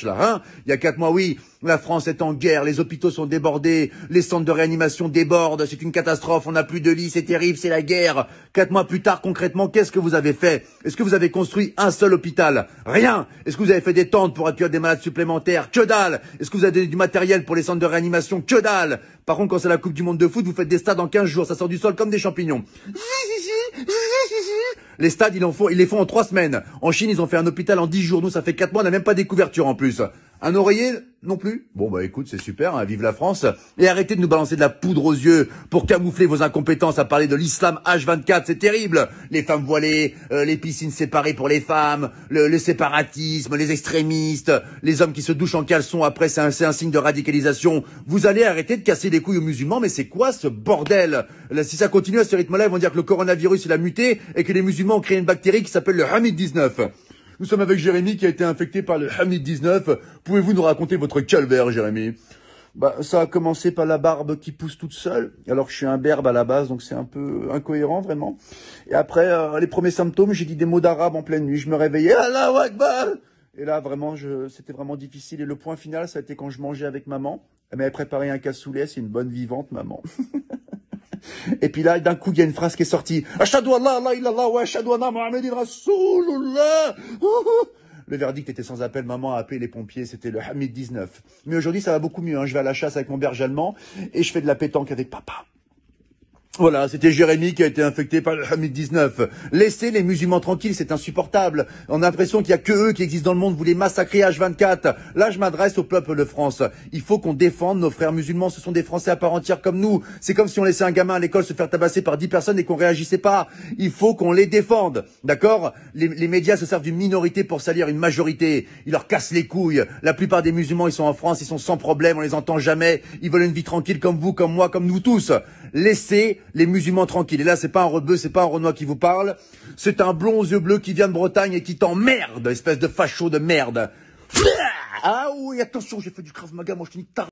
là, hein. Il y a 4 mois, oui, la France est en guerre, les hôpitaux sont débordés, les centres de réanimation débordent, c'est une catastrophe, on n'a plus de lits, c'est terrible, c'est la guerre. 4 mois plus tard, concrètement, qu'est-ce que vous avez fait? Est-ce que vous avez construit un seul hôpital? Rien. Est-ce que vous avez fait des tentes pour accueillir des malades supplémentaires? Que dalle. Est-ce que vous avez donné du matériel pour les centres de réanimation? Que dalle. Par contre, quand c'est la Coupe du Monde de foot, vous faites des stades en 15 jours, ça sort du sol comme des champignons. Les stades, ils les font en 3 semaines. En Chine, ils ont fait un hôpital en 10 jours. Nous, ça fait 4 mois, on n'a même pas des couvertures en plus. Un oreiller non plus? Bon, bah écoute, c'est super, hein, vive la France. Et arrêtez de nous balancer de la poudre aux yeux pour camoufler vos incompétences à parler de l'islam H24, c'est terrible. Les femmes voilées, les piscines séparées pour les femmes, le séparatisme, les extrémistes, les hommes qui se douchent en caleçon après, c'est un signe de radicalisation. Vous allez arrêter de casser les couilles aux musulmans, mais c'est quoi ce bordel? Là, si ça continue à ce rythme-là, ils vont dire que le coronavirus, il a muté et que les musulmans ont créé une bactérie qui s'appelle le Hamid-19. Nous sommes avec Jérémy qui a été infecté par le Hamid-19. Pouvez-vous nous raconter votre calvaire, Jérémy? Bah, ça a commencé par la barbe qui pousse toute seule, alors que je suis un berbe à la base, donc c'est un peu incohérent, vraiment. Et après, les premiers symptômes, j'ai dit des mots d'arabe en pleine nuit. Je me réveillais, Allahu Akbar! Et là, vraiment, c'était vraiment difficile. Et le point final, ça a été quand je mangeais avec maman. Elle m'avait préparé un cassoulet, c'est une bonne vivante, maman. Et puis là, d'un coup, il y a une phrase qui est sortie. Ashhadu an la ilaha illallah wa ashhadu anna Muhammadan Rasulullah. Le verdict était sans appel. Maman a appelé les pompiers. C'était le Hamid 19. Mais aujourd'hui, ça va beaucoup mieux. Hein. Je vais à la chasse avec mon berger allemand et je fais de la pétanque avec papa. Voilà, c'était Jérémy qui a été infecté par le Hamid 19. Laissez les musulmans tranquilles, c'est insupportable. On a l'impression qu'il y a que eux qui existent dans le monde, vous les massacrez H24. Là, je m'adresse au peuple de France. Il faut qu'on défende nos frères musulmans, ce sont des Français à part entière comme nous. C'est comme si on laissait un gamin à l'école se faire tabasser par 10 personnes et qu'on réagissait pas. Il faut qu'on les défende, d'accord? Les médias se servent d'une minorité pour salir une majorité. Ils leur cassent les couilles. La plupart des musulmans, ils sont en France, ils sont sans problème, on les entend jamais. Ils veulent une vie tranquille comme vous, comme moi, comme nous tous. Laissez les musulmans tranquilles. Et là, c'est pas un rebeu, c'est pas un Renoir qui vous parle. C'est un blond aux yeux bleus qui vient de Bretagne et qui t'emmerde, espèce de facho de merde. Ah oui, attention, j'ai fait du Krav Maga, moi je te dis